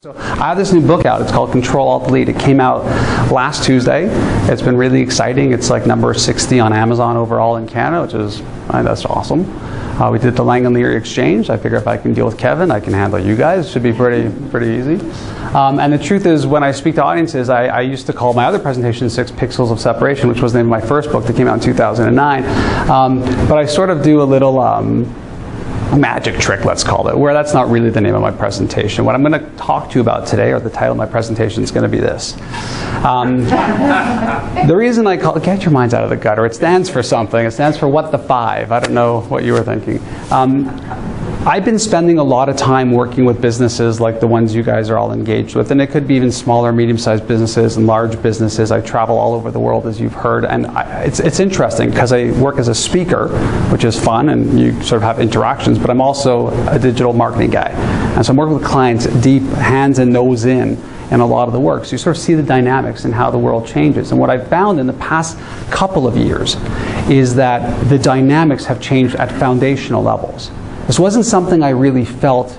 So I have this new book out. It's called Control Alt Delete. It came out last Tuesday. It's been really exciting. It's like number 60 on Amazon overall in Canada, which is that's awesome. We did the Lang & Leary exchange. I figure if I can deal with Kevin, I can handle you guys. It should be pretty easy. And the truth is, when I speak to audiences, I used to call my other presentation 6 Pixels of Separation, which was the name of my first book that came out in 2009. But I sort of do a little magic trick, let's call it, where that's not really the name of my presentation. What I'm going to talk to you about today, or the title of my presentation, is going to be this. The reason I call it, get your minds out of the gutter, it stands for something. It stands for what the 5. I don't know what you were thinking. I've been spending a lot of time working with businesses like the ones you guys are all engaged with, and it could be even smaller, medium-sized businesses and large businesses. I travel all over the world, as you've heard, and it's interesting because I work as a speaker, which is fun, and you sort of have interactions, but I'm also a digital marketing guy. And so I'm working with clients deep, hands and nose in a lot of the work. So you sort of see the dynamics and how the world changes. And what I've found in the past couple of years is that the dynamics have changed at foundational levels. This wasn't something I really felt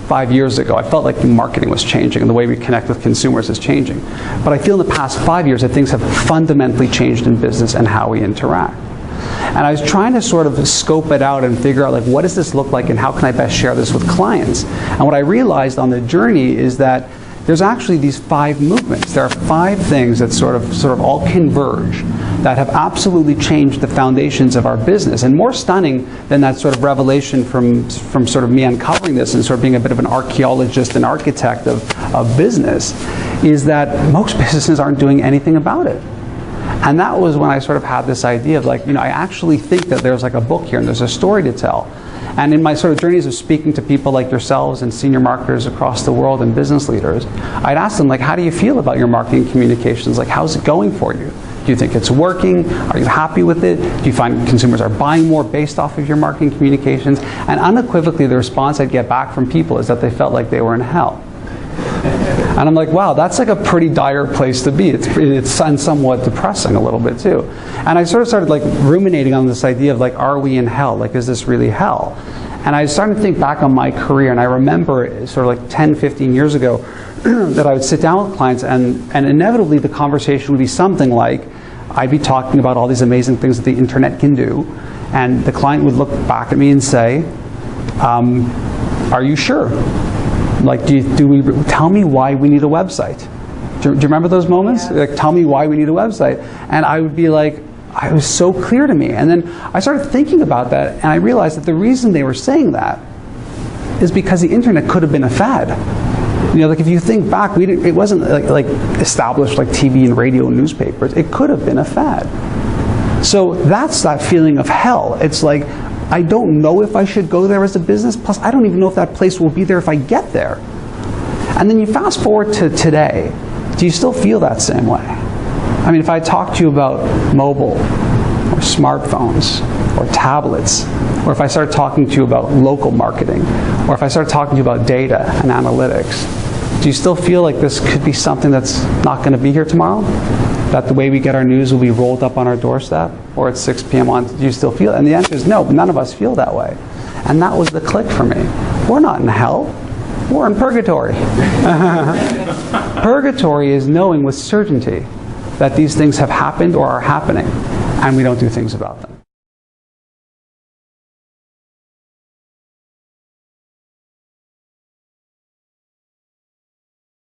5 years ago. I felt like marketing was changing and the way we connect with consumers is changing. But I feel in the past 5 years that things have fundamentally changed in business and how we interact. And I was trying to sort of scope it out and figure out, like, what does this look like and how can I best share this with clients? And what I realized on the journey is that there's actually these 5 movements. There are 5 things that sort of all converge that have absolutely changed the foundations of our business. And more stunning than that sort of revelation from sort of me uncovering this and sort of being a bit of an archaeologist and architect of business is that most businesses aren't doing anything about it. And that was when I sort of had this idea of, like, I actually think that there's like a book here and there's a story to tell. And in my sort of journeys of speaking to people like yourselves and senior marketers across the world and business leaders, I'd ask them, like, how do you feel about your marketing communications? Like, how's it going for you? Do you think it's working? Are you happy with it? Do you find consumers are buying more based off of your marketing communications? And unequivocally, the response I'd get back from people is that they felt like they were in hell. And I'm like, wow, that's like a pretty dire place to be. It's somewhat depressing a little bit too. And I sort of started like ruminating on this idea of, like, are we in hell? Like, is this really hell? And I started to think back on my career, and I remember sort of like 10, 15 years ago that I would sit down with clients, and inevitably the conversation would be something like, I'd be talking about all these amazing things that the internet can do, and the client would look back at me and say, are you sure? Like, tell me why we need a website. Do you remember those moments? Yeah. Like, tell me why we need a website. And I would be like, it was so clear to me. And then I started thinking about that, and I realized that the reason they were saying that is because the internet could have been a fad. Like, if you think back, it wasn't like established like TV and radio and newspapers. It could have been a fad. So that's that feeling of hell. It's like, I don't know if I should go there as a business. Plus, I don't even know if that place will be there if I get there. And then you fast forward to today. Do you still feel that same way? I mean, if I talk to you about mobile or smartphones or tablets, or if I start talking to you about local marketing, or if I start talking to you about data and analytics, do you still feel like this could be something that's not going to be here tomorrow? That the way we get our news will be rolled up on our doorstep, or at 6 p.m. on, do you still feel it? And the answer is no, but none of us feel that way. And that was the click for me. We're not in hell, we're in purgatory. Purgatory is knowing with certainty that these things have happened or are happening, and we don't do things about them.